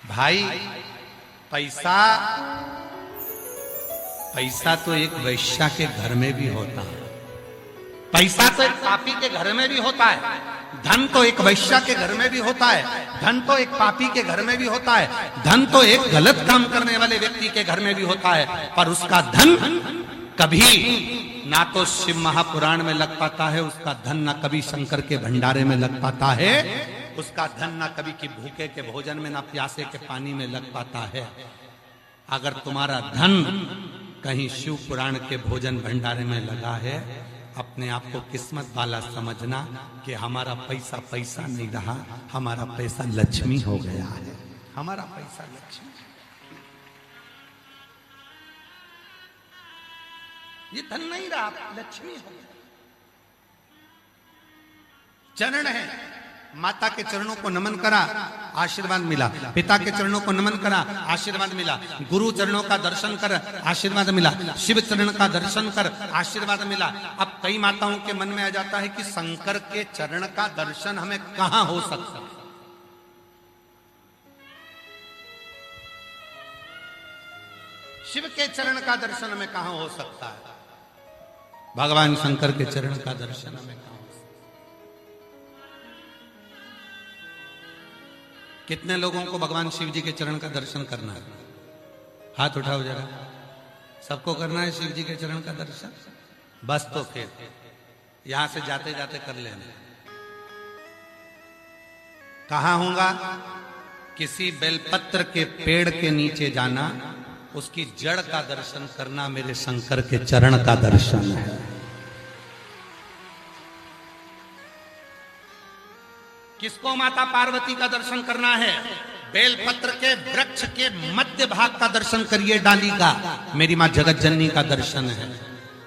भाई पैसा पैसा तो एक वैश्या के घर में भी होता है, पैसा तो एक पापी के घर में भी होता है, धन तो एक वैश्या के घर में भी होता है, धन तो एक पापी के घर में भी होता है, धन तो एक गलत काम करने वाले व्यक्ति के घर में भी होता है, पर उसका धन कभी ना तो शिव महापुराण में लग पाता है, उसका धन ना कभी शंकर के भंडारे में लग पाता है, उसका धन ना कभी की भूखे के भोजन में ना प्यासे के पानी में लग पाता है। अगर तुम्हारा धन कहीं शिव पुराण के भोजन भंडारे में लगा है, अपने आप को किस्मत वाला समझना कि हमारा पैसा पैसा नहीं रहा, हमारा पैसा लक्ष्मी हो गया है, हमारा पैसा लक्ष्मी। ये धन नहीं रहा, लक्ष्मी हो गया। चरण है, माता के चरणों को नमन करा, आशीर्वाद मिला, पिता के चरणों को नमन करा, आशीर्वाद मिला, गुरु चरणों का दर्शन कर, आशीर्वाद मिला, शिव चरण का दर्शन कर, आशीर्वाद मिला। अब कई माताओं के मन में आ जाता है कि शंकर के चरण का दर्शन हमें कहां हो सकता है। शिव के चरण का दर्शन हमें कहां हो सकता है, भगवान शंकर के चरण का दर्शन हमें कहां। कितने लोगों को भगवान शिव जी के चरण का दर्शन करना है? हाथ उठाओ जरा। सबको करना है शिव जी के चरण का दर्शन? बस तो फिर यहां से जाते जाते कर लेना। कहां होगा? किसी बेलपत्र के पेड़ के नीचे जाना, उसकी जड़ का दर्शन करना मेरे शंकर के चरण का दर्शन है। किसको? माता पार्वती का दर्शन करना है, बेलपत्र के वृक्ष के मध्य भाग का दर्शन करिए, डाली का, मेरी मां जगत जननी का दर्शन है।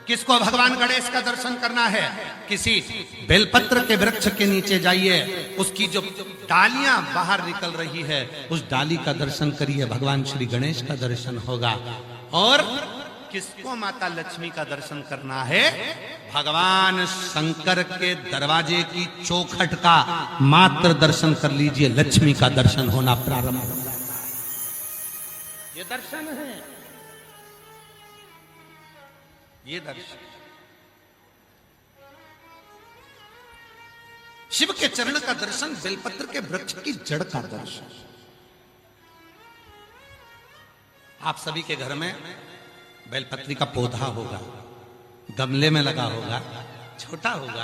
किसको? भगवान गणेश का दर्शन करना है, किसी बेलपत्र के वृक्ष के नीचे जाइए, उसकी जो डालियां बाहर निकल रही है उस डाली का दर्शन करिए, भगवान श्री गणेश का दर्शन होगा। और किसको? माता लक्ष्मी का दर्शन करना है, भगवान शंकर के दरवाजे की चौखट का मात्र दर्शन कर लीजिए, लक्ष्मी का दर्शन होना प्रारंभ हो जाता है। ये दर्शन है, ये दर्शन। शिव के चरण का दर्शन, बेलपत्र के वृक्ष की जड़ का दर्शन। आप सभी के घर में बेलपत्री का पौधा होगा, गमले में लगा होगा, छोटा होगा,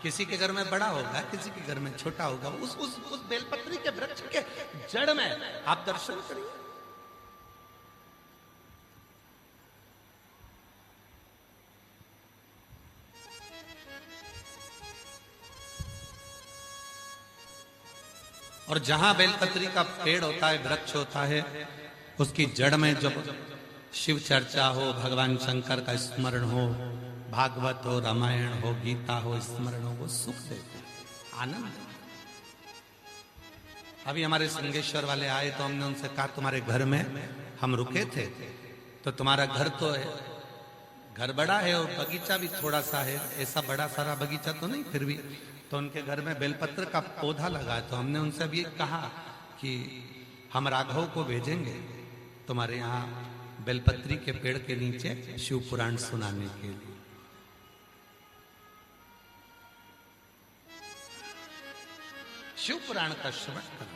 किसी के घर में बड़ा होगा, किसी के घर में छोटा होगा। उस बेलपत्री के वृक्ष के जड़ में आप दर्शन करिए। और जहां बेलपत्री का पेड़ होता है, वृक्ष होता है, उसकी जड़ में जब शिव चर्चा हो, भगवान शंकर का स्मरण हो, भागवत हो, रामायण हो, गीता हो, स्मरण हो, वो सुख देता है, आनंद। अभी हमारे संगेश्वर वाले आए तो हमने उनसे कहा तुम्हारे घर में हम रुके थे, तो तुम्हारा घर तो है, घर बड़ा है और बगीचा भी थोड़ा सा है, ऐसा बड़ा सारा बगीचा तो नहीं, फिर भी तो उनके घर में बेलपत्र का पौधा लगा। तो हमने उनसे अभी कहा कि हम राघव को भेजेंगे तुम्हारे यहाँ बेलपत्री के पेड़ के नीचे शिव पुराण सुनाने के लिए। शिव पुराण का श्रवण करना।